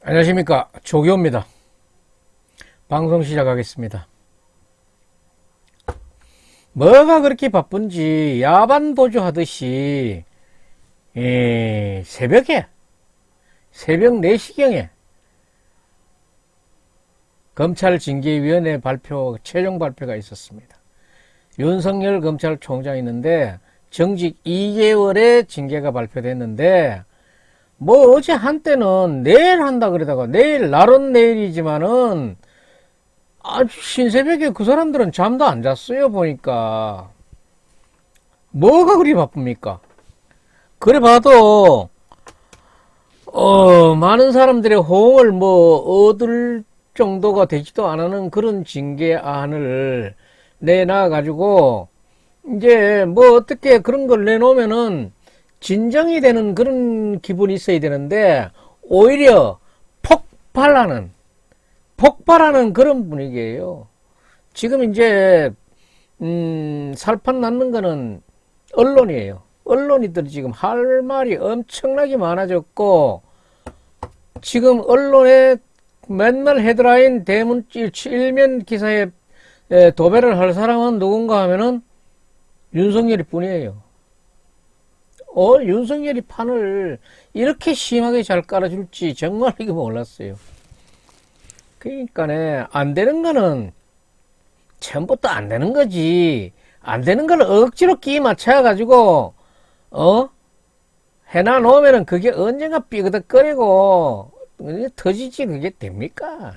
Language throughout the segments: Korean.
안녕하십니까, 조교입니다. 방송 시작하겠습니다. 뭐가 그렇게 바쁜지 야반 도주하듯이 새벽 4시경에 검찰징계위원회 최종 발표가 있었습니다. 윤석열 검찰총장이 있는데 정직 2개월의 징계가 발표됐는데, 뭐 어제 한때는 내일 한다 그러다가 내일 날은 내일이지만은 아주 신새벽에 그 사람들은 잠도 안 잤어요. 보니까 뭐가 그리 바쁩니까? 그래 봐도 많은 사람들의 호응을 얻을 정도가 되지도 않은 그런 징계안을 내놔 가지고 이제 어떻게 그런 걸 내놓으면은 진정이 되는 그런 기분이 있어야 되는데, 오히려 폭발하는 그런 분위기예요. 지금 이제 살판 낳는 거는 언론이에요. 언론이들이 지금 할 말이 엄청나게 많아졌고, 지금 언론에 맨날 헤드라인 대문질 일면 기사에 도배를 할 사람은 누군가 하면은 윤석열이 뿐이에요. 윤석열이 판을 이렇게 심하게 잘 깔아줄지 정말 이거 몰랐어요. 그러니까 안 되는 거는 처음부터 안 되는 거지. 안 되는 걸 억지로 끼 맞춰가지고 해놔 놓으면은 그게 언젠가 삐그덕거리고 터지지. 그게 됩니까?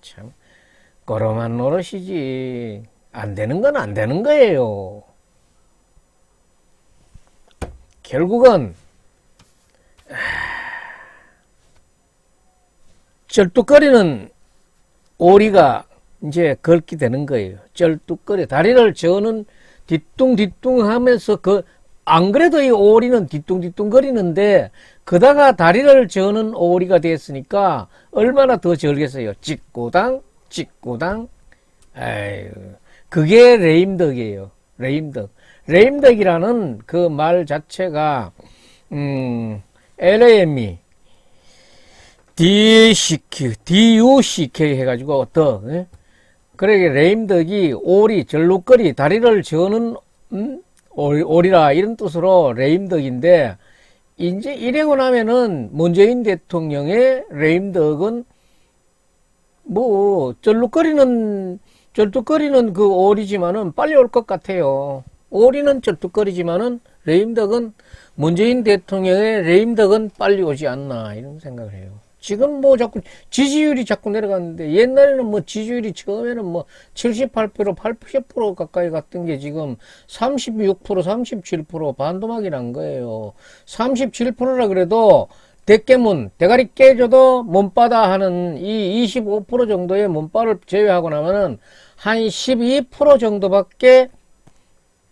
참 꼬롬한 노릇이지. 안 되는 건 안 되는 거예요. 결국은 쩔뚝거리는 오리가 이제 걷게 되는 거예요. 쩔뚝거려 다리를 저는 뒤뚱뒤뚱 하면서 안 그래도 이 오리는 뒤뚱뒤뚱 거리는데 그다가 다리를 저는 오리가 됐으니까 얼마나 더 절겠어요. 찍고당 아유, 그게 레임덕이에요. 레임덕이라는 그 말 자체가 LAME DUCK 해가지고 그러게 레임덕이 오리, 절룩거리, 다리를 저는 오리라 이런 뜻으로 레임덕인데, 이제 이래고 나면은 문재인 대통령의 레임덕은 절룩거리는 그 오리지만은 빨리 올 것 같아요. 오리는 쩔뚝거리지만은 레임덕은 문재인 대통령의 레임덕은 빨리 오지 않나 이런 생각을 해요. 지금 자꾸 지지율이 자꾸 내려갔는데, 옛날에는 지지율이 처음에는 78%, 80% 가까이 갔던 게 지금 36%, 37% 반토막이 난 거예요. 37%라 그래도 대가리 깨져도 몸빠다 하는 이 25% 정도의 몸빠를 제외하고 나면은 한 12% 정도밖에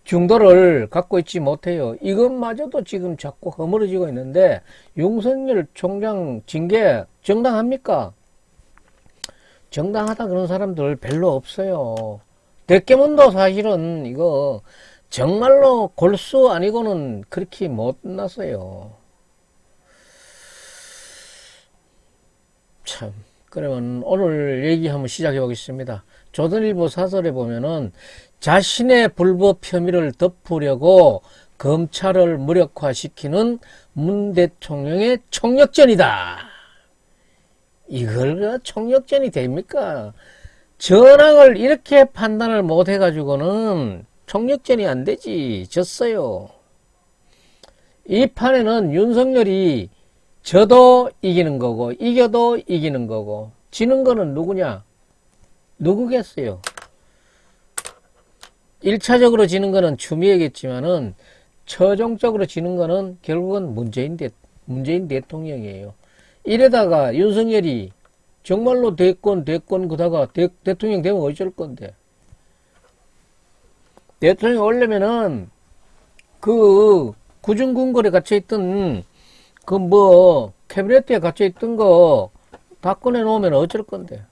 중도를 갖고 있지 못해요. 이것마저도 지금 자꾸 허물어지고 있는데, 윤석열 총장 징계 정당합니까? 정당하다 그런 사람들 별로 없어요. 대깨문도 사실은 이거 정말로 골수 아니고는 그렇게 못 났어요. 참, 그러면 오늘 얘기 한번 시작해 보겠습니다. 조선일보 사설에 보면은 자신의 불법 혐의를 덮으려고 검찰을 무력화시키는 문 대통령의 총력전이다. 이걸 총력전이 됩니까? 전황을 이렇게 판단을 못 해가지고는 총력전이 안 되지. 졌어요. 이 판에는 윤석열이 져도 이기는 거고 이겨도 이기는 거고, 지는 거는 누구냐? 누구겠어요? 1차적으로 지는 거는 추미애겠지만은 최종적으로 지는 거는 결국은 문재인 대통령이에요. 이러다가 윤석열이 정말로 대권 그다가 대통령 되면 어쩔 건데? 대통령 오려면은 구중궁궐에 갇혀있던 캐비넷에 갇혀있던 거 다 꺼내놓으면 어쩔 건데?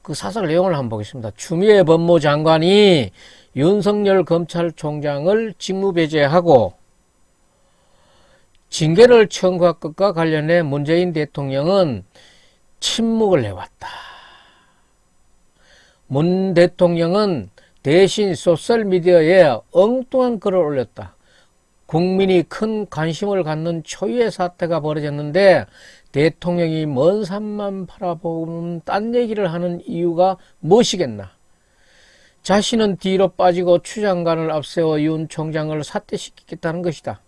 그 사설 내용을 한번 보겠습니다. 추미애 법무장관이 윤석열 검찰총장을 직무배제하고 징계를 청구한 것과 관련해 문재인 대통령은 침묵을 해왔다. 문 대통령은 대신 소셜미디어에 엉뚱한 글을 올렸다. 국민이 큰 관심을 갖는 초유의 사태가 벌어졌는데 대통령이 먼 산만 바라보는 딴 얘기를 하는 이유가 무엇이겠나. 자신은 뒤로 빠지고 추 장관을 앞세워 윤 총장을 사퇴시키겠다는 것이다.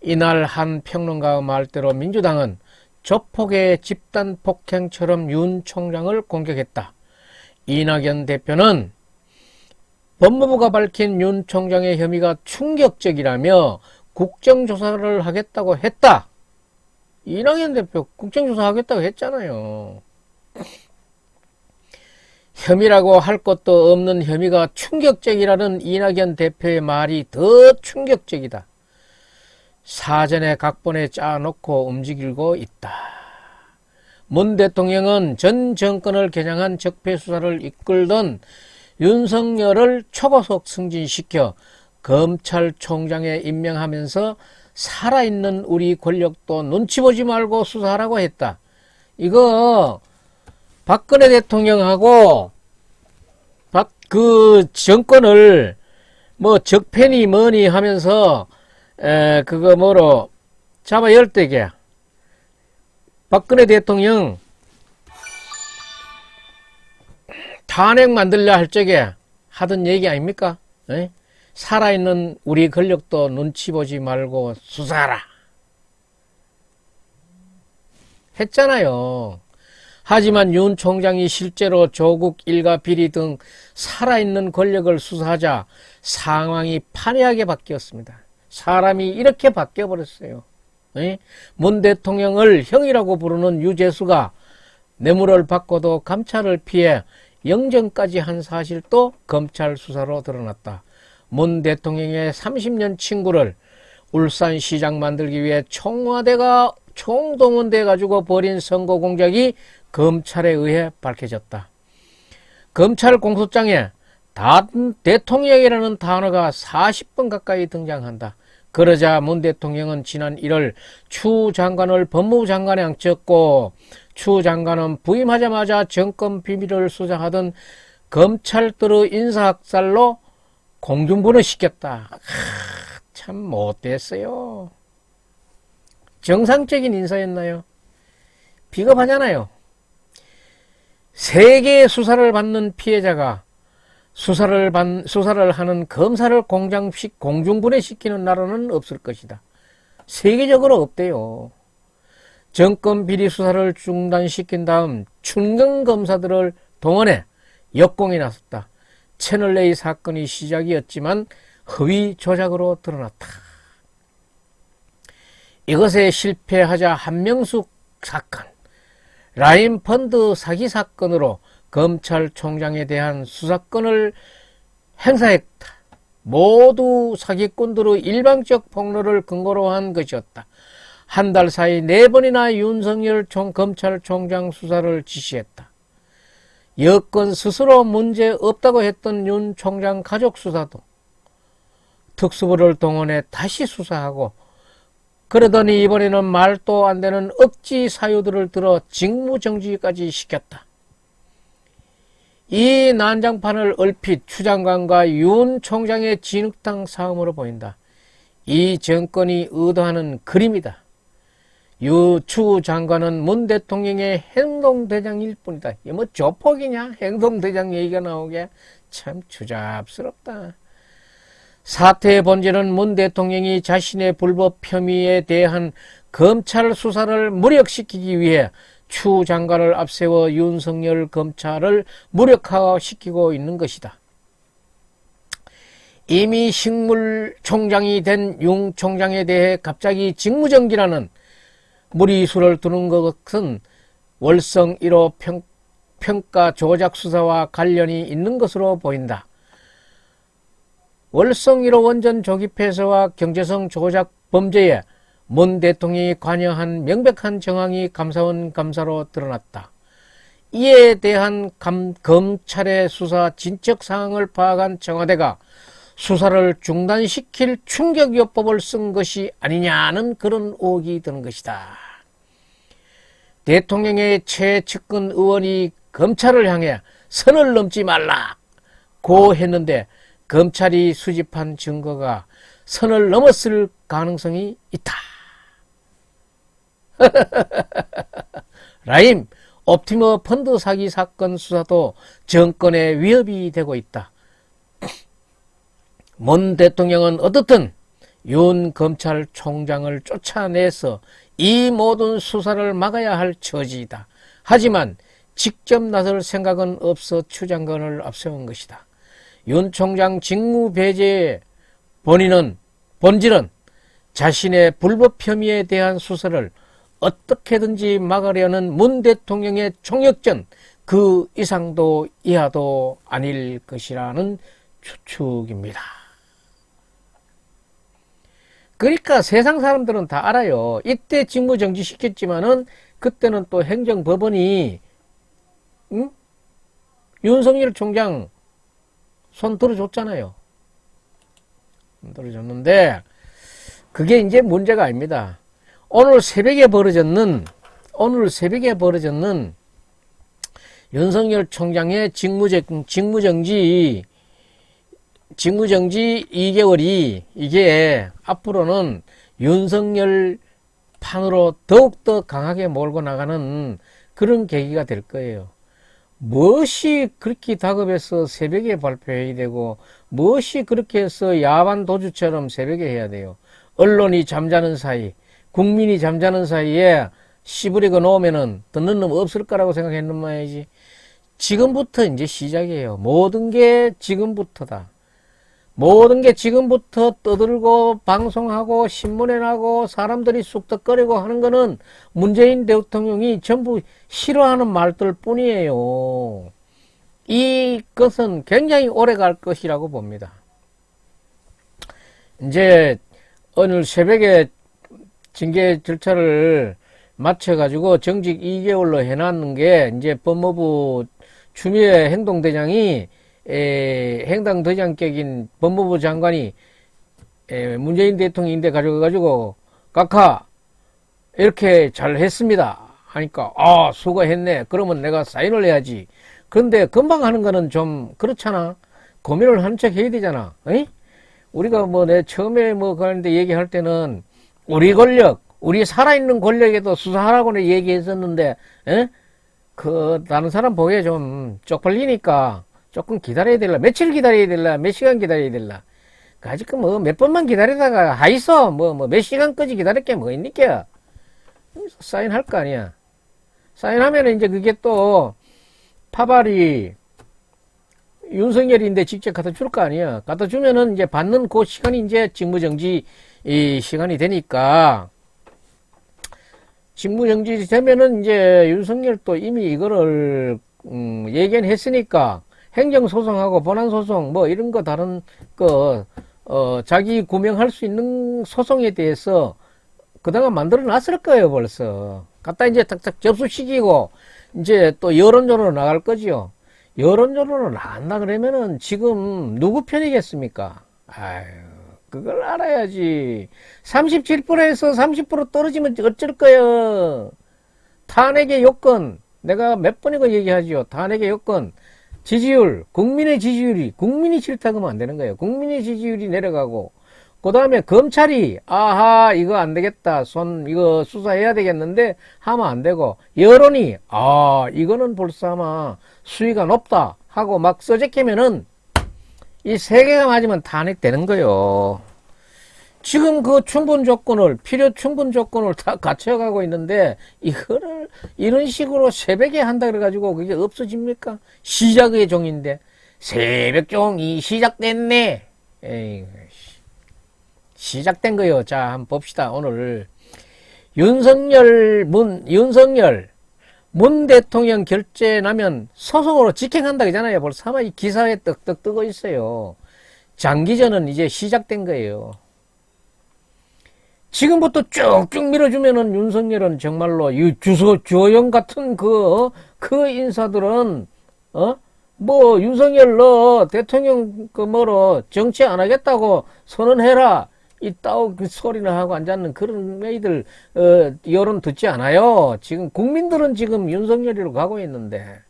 이날 한 평론가의 말대로 민주당은 조폭의 집단 폭행처럼 윤 총장을 공격했다. 이낙연 대표는 법무부가 밝힌 윤 총장의 혐의가 충격적이라며 국정조사를 하겠다고 했다. 이낙연 대표 국정조사 하겠다고 했잖아요. 혐의라고 할 것도 없는 혐의가 충격적이라는 이낙연 대표의 말이 더 충격적이다. 사전에 각본에 짜놓고 움직이고 있다. 문 대통령은 전 정권을 겨냥한 적폐수사를 이끌던 윤석열을 초고속 승진시켜 검찰총장에 임명하면서 살아있는 우리 권력도 눈치 보지 말고 수사하라고 했다. 이거 박근혜 대통령하고 그 정권을 뭐 적폐니 뭐니 하면서 그거 뭐로 잡아 열대게 박근혜 대통령 탄핵 만들려 할 적에 하던 얘기 아닙니까? 에? 살아있는 우리 권력도 눈치 보지 말고 수사하라 했잖아요. 하지만 윤 총장이 실제로 조국 일가 비리 등 살아있는 권력을 수사하자 상황이 판이하게 바뀌었습니다. 사람이 이렇게 바뀌어버렸어요. 에? 문 대통령을 형이라고 부르는 유재수가 뇌물을 받고도 감찰을 피해 영전까지 한 사실도 검찰 수사로 드러났다. 문 대통령의 30년 친구를 울산시장 만들기 위해 청와대가 총동원돼 가지고 벌인 선거 공작이 검찰에 의해 밝혀졌다. 검찰 공소장에 대통령이라는 단어가 40번 가까이 등장한다. 그러자 문 대통령은 지난 1월 추 장관을 법무부 장관에 앉혔고 추 장관은 부임하자마자 정권 비밀을 수사하던 검찰들의 인사학살로 공중분해시켰다. 참 못됐어요. 정상적인 인사였나요? 비겁하잖아요. 세계의 수사를 받는 피해자가 수사를 하는 검사를 공중분해시키는 나라는 없을 것이다. 세계적으로 없대요. 정권 비리 수사를 중단시킨 다음 춘경 검사들을 동원해 역공에 나섰다. 채널A 사건이 시작이었지만 허위 조작으로 드러났다. 이것에 실패하자 한명숙 사건, 라인펀드 사기 사건으로 검찰총장에 대한 수사권을 행사했다. 모두 사기꾼들의 일방적 폭로를 근거로 한 것이었다. 한 달 사이 4번이나 윤석열 검찰총장 수사를 지시했다. 여권 스스로 문제 없다고 했던 윤 총장 가족 수사도 특수부를 동원해 다시 수사하고 그러더니 이번에는 말도 안 되는 억지 사유들을 들어 직무정지까지 시켰다. 이 난장판을 얼핏 추 장관과 윤 총장의 진흙탕 싸움으로 보인다. 이 정권이 의도하는 그림이다. 추 장관은 문 대통령의 행동대장일 뿐이다. 이게 뭐 조폭이냐? 행동대장 얘기가 나오게 참 추잡스럽다. 사태의 본질은 문 대통령이 자신의 불법 혐의에 대한 검찰 수사를 무력시키기 위해 추 장관을 앞세워 윤석열 검찰을 무력화시키고 있는 것이다. 이미 식물총장이 된 윤 총장에 대해 갑자기 직무정지라는 무리수를 두는 것은 월성 1호 평가 조작 수사와 관련이 있는 것으로 보인다. 월성 1호 원전 조기 폐쇄와 경제성 조작 범죄에 문 대통령이 관여한 명백한 정황이 감사원 감사로 드러났다. 이에 대한 검찰의 수사 진척 사항을 파악한 청와대가 수사를 중단시킬 충격요법을 쓴 것이 아니냐는 그런 의혹이 드는 것이다. 대통령의 최측근 의원이 검찰을 향해 선을 넘지 말라고 했는데 검찰이 수집한 증거가 선을 넘었을 가능성이 있다. 라임, 옵티머 펀드 사기 사건 수사도 정권의 위협이 되고 있다. 문 대통령은 어떻든 윤 검찰총장을 쫓아내서 이 모든 수사를 막아야 할 처지이다. 하지만 직접 나설 생각은 없어 추장관을 앞세운 것이다. 윤 총장 직무 배제의 본질은 자신의 불법 혐의에 대한 수사를 어떻게든지 막으려는 문 대통령의 총력전 그 이상도 이하도 아닐 것이라는 추측입니다. 그러니까 세상 사람들은 다 알아요. 이때 직무정지 시켰지만은 그때는 또 행정법원이 윤석열 총장 손 들어줬잖아요. 손 들어줬는데 그게 이제 문제가 아닙니다. 오늘 새벽에 벌어졌는 윤석열 총장의 직무정지 2개월이 이게 앞으로는 윤석열 판으로 더욱더 강하게 몰고 나가는 그런 계기가 될 거예요. 무엇이 그렇게 다급해서 새벽에 발표해야 되고 무엇이 그렇게 해서 야반 도주처럼 새벽에 해야 돼요. 언론이 잠자는 사이, 국민이 잠자는 사이에 씨부리고 놓으면은 듣는 놈 없을 거라고 생각했는 말이지. 지금부터 이제 시작이에요. 모든 게 지금부터다. 모든 게 지금부터 떠들고 방송하고 신문에 나고 사람들이 쑥덕거리고 하는 거는 문재인 대통령이 전부 싫어하는 말들 뿐이에요. 이것은 굉장히 오래 갈 것이라고 봅니다. 이제 오늘 새벽에 징계 절차를 마쳐가지고 정직 2개월로 해놨는 게 이제 법무부 추미애 행동대장이 행당대장격인 법무부 장관이 문재인 대통령인데 가져가가지고 각하 이렇게 잘 했습니다 하니까 수고했네. 그러면 내가 사인을 해야지. 그런데 금방 하는 거는 좀 그렇잖아. 고민을 한 척 해야 되잖아. 에이? 우리가 내 처음에 그런데 얘기할 때는 우리 권력, 우리 살아있는 권력에도 수사하라고 얘기했었는데 다른 사람 보기에 좀 쪽팔리니까 조금 기다려야 될라. 며칠 기다려야 될라. 몇 시간 기다려야 될라. 아직 몇 번만 기다리다가 하이소 몇 시간까지 기다릴 게 뭐 있니까. 사인할 거 아니야. 사인하면 이제 그게 또 파발이 윤석열인데 직접 갖다 줄 거 아니야. 갖다 주면은 이제 받는 그 시간이 이제 직무정지 이 시간이 되니까 직무정지 되면은 이제 윤석열 또 이미 이거를 예견 했으니까 행정소송하고 본안소송 이런 거 다른 거 자기 구명할 수 있는 소송에 대해서 그다가 만들어 놨을 거예요. 벌써 갖다 이제 탁탁 접수시키고 이제 또 여론조로 나갈 거지요. 여론조로 나간다 그러면은 지금 누구 편이겠습니까? 아유, 그걸 알아야지. 37%에서 30% 떨어지면 어쩔 거예요. 탄핵의 요건 내가 몇 번이고 얘기하지요. 탄핵의 요건 지지율, 국민의 지지율이, 국민이 싫다고 하면 안 되는 거예요. 국민의 지지율이 내려가고, 그 다음에 검찰이, 이거 안 되겠다. 이거 수사해야 되겠는데, 하면 안 되고, 여론이, 이거는 벌써 아마 수위가 높다. 하고 막 써제끼면은, 이 세 개가 맞으면 탄핵되는 거예요. 지금 그 필요 충분 조건을 다 갖춰가고 있는데, 이거를 이런 식으로 새벽에 한다 그래가지고 그게 없어집니까? 시작의 종인데, 새벽종이 시작됐네. 에이, 시작된 거요. 자, 한번 봅시다. 오늘. 윤석열, 문 대통령 결재 나면 소송으로 직행한다 그러잖아요. 벌써 아마 이 기사에 떡떡 뜨고 있어요. 장기전은 이제 시작된 거예요. 지금부터 쭉쭉 밀어주면은 윤석열은 정말로 이 주호영 같은 그 인사들은 뭐 윤석열 너 대통령 그 뭐로 정치 안 하겠다고 선언해라 이따오 그 소리나 하고 앉았는 그런 애들 여론 듣지 않아요. 지금 국민들은 지금 윤석열이로 가고 있는데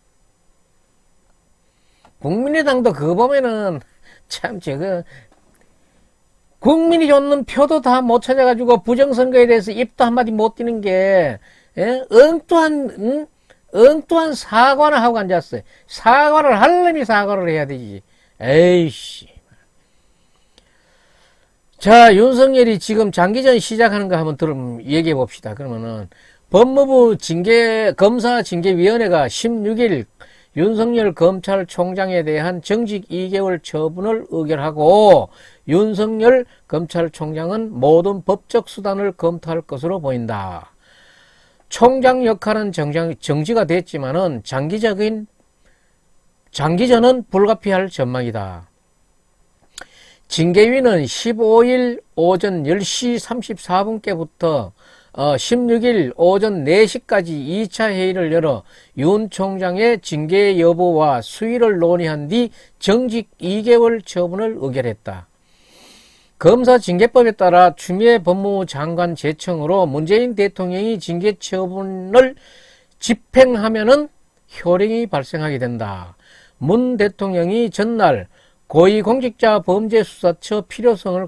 국민의당도 그거 보면은 참 저거 국민이 줬는 표도 다 못 찾아가지고 부정선거에 대해서 입도 한마디 못 뛰는 게 예? 엉뚱한 사과나 하고 앉았어요. 사과를 하려면 사과를 해야 되지. 에이씨. 자, 윤석열이 지금 장기전 시작하는 거 한번 얘기해 봅시다. 그러면은 법무부 검사 징계위원회가 16일 윤석열 검찰총장에 대한 정직 2개월 처분을 의결하고 윤석열 검찰총장은 모든 법적 수단을 검토할 것으로 보인다. 총장 역할은 정지가 됐지만은 장기전은 불가피할 전망이다. 징계위는 15일 오전 10시 34분께부터 16일 오전 4시까지 2차 회의를 열어 윤 총장의 징계 여부와 수위를 논의한 뒤 정직 2개월 처분을 의결했다. 검사 징계법에 따라 추미애 법무부 장관 제청으로 문재인 대통령이 징계 처분을 집행하면은 효력이 발생하게 된다. 문 대통령이 전날 고위공직자범죄수사처 필요성을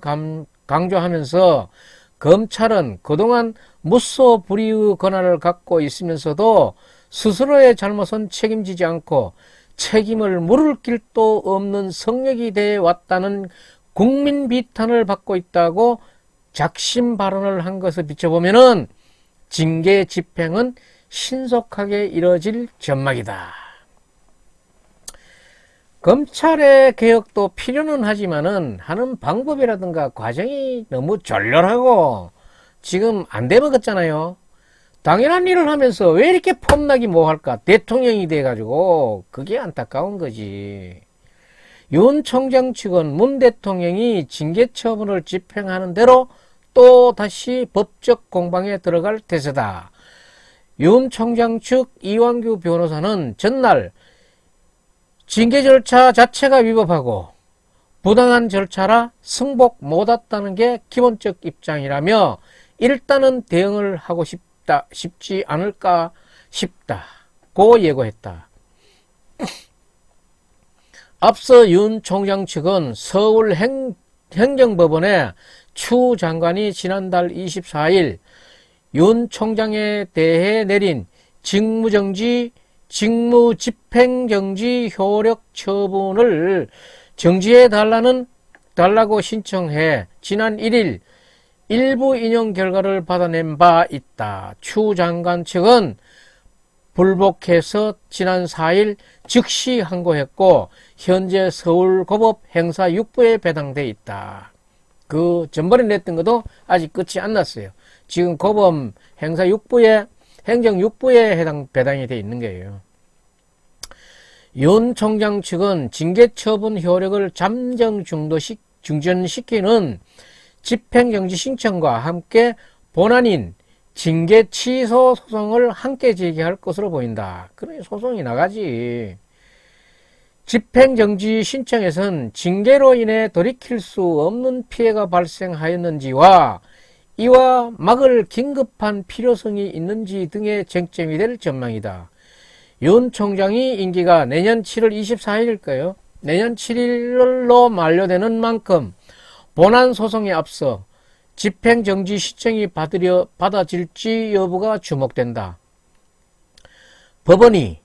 강조하면서 검찰은 그동안 무소 불위의 권한을 갖고 있으면서도 스스로의 잘못은 책임지지 않고 책임을 물을 길도 없는 성역이 돼 왔다는 국민 비탄을 받고 있다고 작심 발언을 한 것을 비춰보면은 징계 집행은 신속하게 이뤄질 전망이다. 검찰의 개혁도 필요는 하지만은 하는 방법이라든가 과정이 너무 졸렬하고 지금 안 돼먹었잖아요. 당연한 일을 하면서 왜 이렇게 폼나기 뭐할까? 대통령이 돼가지고 그게 안타까운 거지. 윤 총장 측은 문 대통령이 징계 처분을 집행하는 대로 또 다시 법적 공방에 들어갈 태세다. 윤 총장 측 이완규 변호사는 전날 징계 절차 자체가 위법하고 부당한 절차라 승복 못했다는 게 기본적 입장이라며 일단은 대응을 하고 싶지 않을까 싶다고 예고했다. 앞서 윤 총장 측은 서울 행정법원에 추 장관이 지난달 24일 윤 총장에 대해 내린 직무집행정지 효력 처분을 정지해 달라고 신청해 지난 1일 일부 인용 결과를 받아낸 바 있다. 추 장관 측은 불복해서 지난 4일 즉시 항고했고 현재 서울고법 행사 6부에 배당돼 있다. 그 전번에 냈던 것도 아직 끝이 안 났어요. 지금 고법 행사 6부에 행정 6부에 배당이 돼 있는 거예요. 윤 총장 측은 징계 처분 효력을 잠정 중전시키는 집행정지 신청과 함께 본안인 징계 취소 소송을 함께 제기할 것으로 보인다. 그래 소송이 나가지. 집행정지 신청에선 징계로 인해 돌이킬 수 없는 피해가 발생하였는지와 이와 막을 긴급한 필요성이 있는지 등의 쟁점이 될 전망이다. 윤 총장이 임기가 내년 7월 24일일까요? 내년 7일로 만료되는 만큼 본안 소송에 앞서 집행정지 신청이 받아질지 여부가 주목된다. 법원이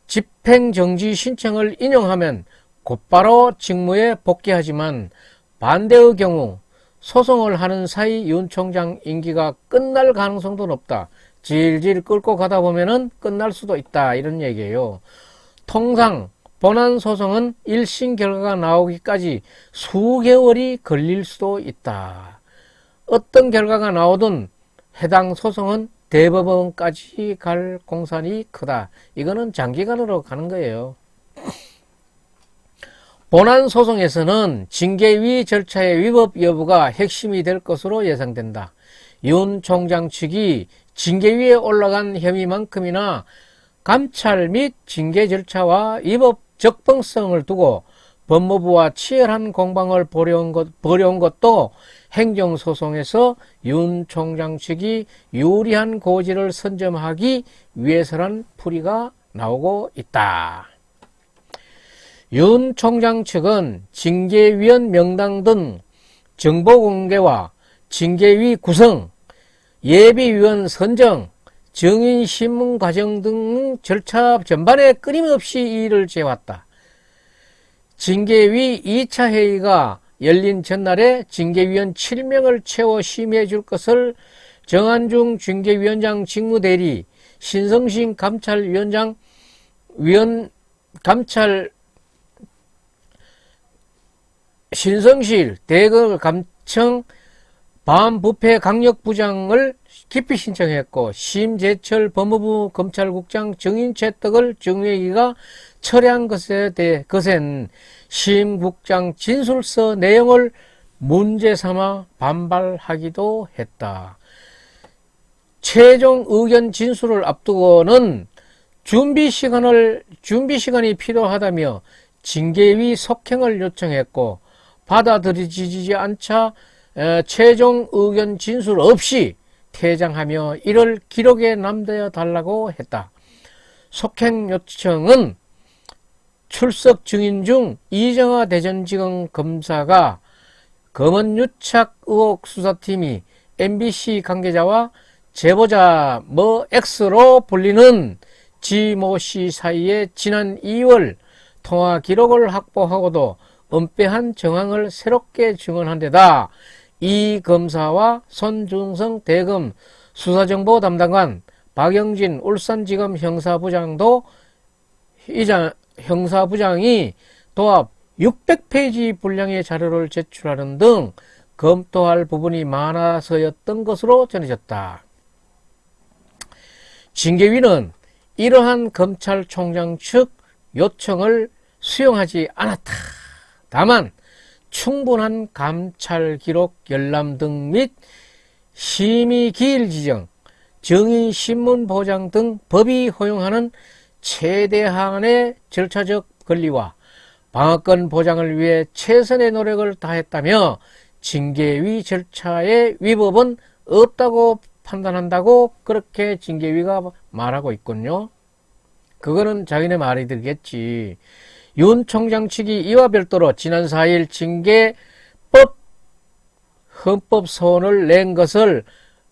집행정지 신청을 인용하면 곧바로 직무에 복귀하지만 반대의 경우 소송을 하는 사이 윤 총장 임기가 끝날 가능성도 높다. 질질 끌고 가다 보면은 끝날 수도 있다. 이런 얘기예요. 통상 본안 소송은 1심 결과가 나오기까지 수개월이 걸릴 수도 있다. 어떤 결과가 나오든 해당 소송은 대법원까지 갈 공산이 크다. 이거는 장기간으로 가는 거예요. 본안 소송에서는 징계위 절차의 위법 여부가 핵심이 될 것으로 예상된다. 윤 총장 측이 징계위에 올라간 혐의만큼이나 감찰 및 징계 절차와 위법 적법성을 두고 법무부와 치열한 공방을 벌여온 것도 행정소송에서 윤 총장 측이 유리한 고지를 선점하기 위해서란 풀이가 나오고 있다. 윤 총장 측은 징계위원 명단 등 정보 공개와 징계위 구성, 예비위원 선정, 증인 신문 과정 등 절차 전반에 끊임없이 일을 재왔다. 징계위 2차 회의가 열린 전날에 징계위원 7명을 채워 심의해 줄 것을 정한중 징계위원장 직무대리, 신성신 신성실 대검감청 반부패강력부장을 기피 신청했고, 심재철 법무부 검찰국장 증인 채택을 정회의가 철회한 것엔 심국장 진술서 내용을 문제 삼아 반발하기도 했다. 최종 의견 진술을 앞두고는 준비 시간이 필요하다며 징계위 속행을 요청했고, 받아들여지지 않자 최종 의견 진술 없이 퇴장하며 이를 기록에 남겨 달라고 했다. 속행 요청은 출석 증인 중 이정화 대전지검 검사가 검언유착 의혹 수사팀이 MBC 관계자와 제보자 X로 불리는 지모 씨 사이에 지난 2월 통화 기록을 확보하고도 은폐한 정황을 새롭게 증언한 데다 이 검사와 손중성 대검 수사정보 담당관, 박영진 울산지검 형사부장이 도합 600페이지 분량의 자료를 제출하는 등 검토할 부분이 많아서였던 것으로 전해졌다. 징계위는 이러한 검찰총장 측 요청을 수용하지 않았다. 다만 충분한 감찰 기록 열람 등 및 심의 기일 지정, 증인 신문 보장 등 법이 허용하는 최대한의 절차적 권리와 방어권 보장을 위해 최선의 노력을 다했다며 징계위 절차의 위법은 없다고 판단한다고 그렇게 징계위가 말하고 있군요. 그거는 자기네 말이 들겠지. 윤 총장 측이 이와 별도로 지난 4일 징계법 헌법소원을 낸 것을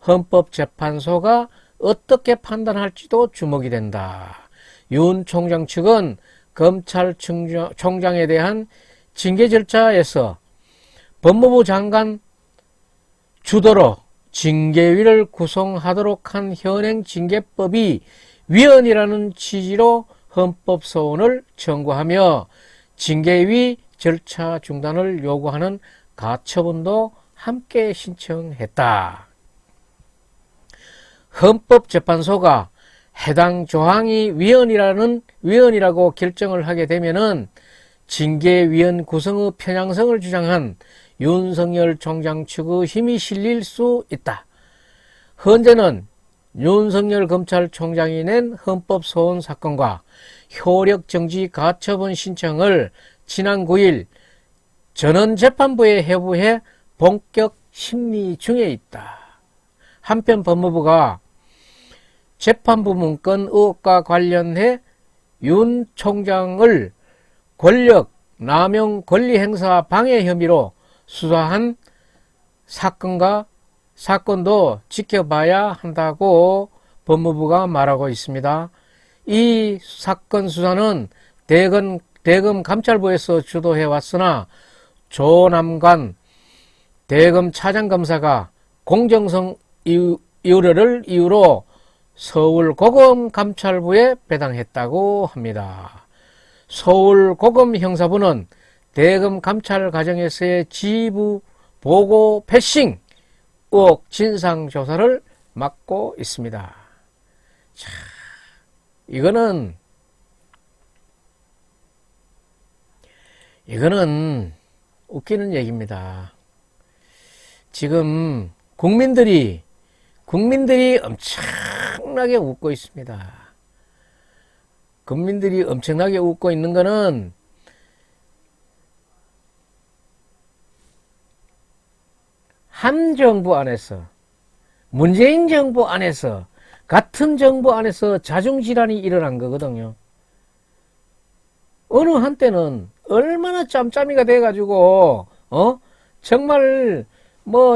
헌법재판소가 어떻게 판단할지도 주목이 된다. 윤 총장 측은 검찰총장에 대한 징계 절차에서 법무부 장관 주도로 징계위를 구성하도록 한 현행 징계법이 위헌이라는 취지로 헌법소원을 청구하며 징계위 절차 중단을 요구하는 가처분도 함께 신청했다. 헌법재판소가 해당 조항이 위헌이라고 결정을 하게 되면은 징계위원 구성의 편향성을 주장한 윤석열 총장 측의 힘이 실릴 수 있다. 현재는 윤석열 검찰총장이 낸 헌법소원 사건과 효력정지 가처분 신청을 지난 9일 전원재판부에 회부해 본격 심리 중에 있다. 한편 법무부가 재판부 문건 의혹과 관련해 윤 총장을 권력 남용 권리행사 방해 혐의로 수사한 사건도 지켜봐야 한다고 법무부가 말하고 있습니다. 이 사건 수사는 대검 감찰부에서 주도해 왔으나 조남관 대검 차장검사가 공정성 우려를 이유로 서울고검 감찰부에 배당했다고 합니다. 서울고검 형사부는 대검 감찰 과정에서의 지휘부 보고 패싱 의혹 진상조사를 맡고 있습니다. 자, 이거는 웃기는 얘기입니다. 지금 국민들이 엄청나게 웃고 있습니다. 국민들이 엄청나게 웃고 있는 거는 한 정부 안에서, 문재인 정부 안에서, 같은 정부 안에서 자중질환이 일어난 거거든요. 어느 한때는 얼마나 짬짬이가 돼가지고, 정말,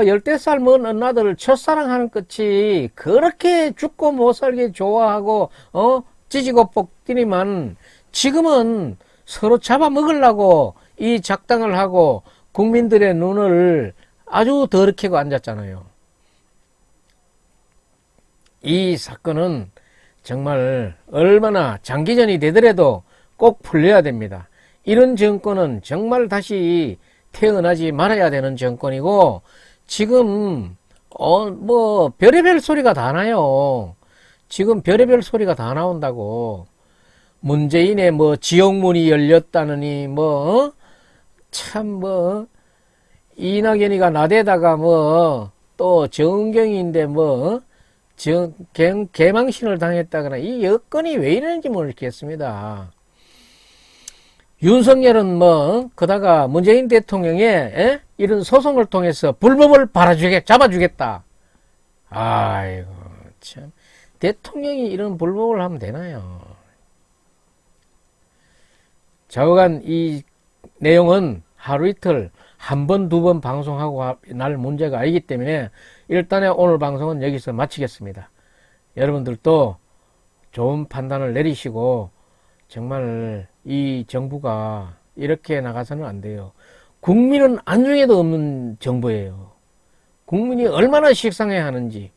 열댓 살 먹은 언나들을 첫사랑하는 끝이 그렇게 죽고 못 살게 좋아하고, 찌지고 볶더니만 지금은 서로 잡아먹으려고 이 작당을 하고 국민들의 눈을 아주 더럽히고 앉았잖아요. 이 사건은 정말 얼마나 장기전이 되더라도 꼭 풀려야 됩니다. 이런 정권은 정말 다시 태어나지 말아야 되는 정권이고, 지금 별의별 소리가 다 나요. 지금 별의별 소리가 다 나온다고. 문재인의 지옥문이 열렸다느니 참 이낙연이가 나대다가 또 정경인데 개망신을 당했다거나, 이 여건이 왜 이러는지 모르겠습니다. 윤석열은 그다가 문재인 대통령의 이런 소송을 통해서 불법을 잡아주겠다. 아이고, 참. 대통령이 이런 불법을 하면 되나요? 좌우간 이 내용은 하루 이틀 한 번, 두 번 방송하고 날 문제가 아니기 때문에 일단은 오늘 방송은 여기서 마치겠습니다. 여러분들도 좋은 판단을 내리시고, 정말 이 정부가 이렇게 나가서는 안 돼요. 국민은 안중에도 없는 정부예요. 국민이 얼마나 식상해 하는지.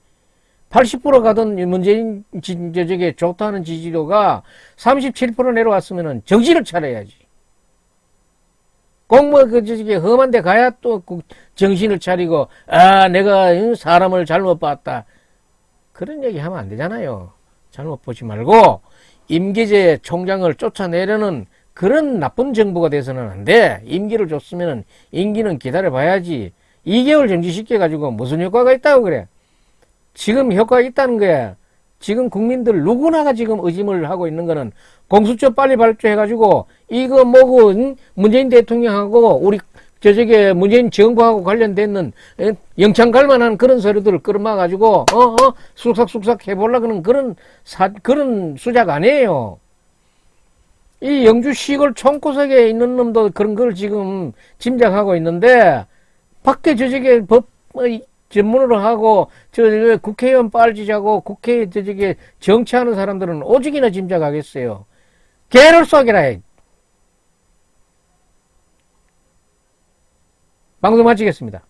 80% 가던 문재인 저게 좋다는 지지도가 37% 내려왔으면 정신을 차려야지. 꼭 저게 험한 데 가야 또 정신을 차리고, 내가 사람을 잘못 봤다. 그런 얘기 하면 안 되잖아요. 잘못 보지 말고 임기제 총장을 쫓아내려는 그런 나쁜 정부가 돼서는 안 돼. 임기를 줬으면 임기는 기다려봐야지. 2개월 정지시켜가지고 무슨 효과가 있다고 그래. 지금 효과가 있다는 거야. 지금 국민들 누구나가 지금 의심을 하고 있는 거는 공수처 빨리 발주해가지고 이거 문재인 대통령하고 우리 저게 문재인 정부하고 관련된 영창 갈만한 그런 소리들을 끌어막아가지고 쑥삭쑥삭 해보려고 하는 그런 수작 아니에요. 이 영주 시골 총구석에 있는 놈도 그런 걸 지금 짐작하고 있는데, 밖에 저게 법 전문으로 하고 국회의원 빨지자고 국회에 저게 정치하는 사람들은 오직이나 짐작하겠어요. 개를 쏘기라 해. 방송 마치겠습니다.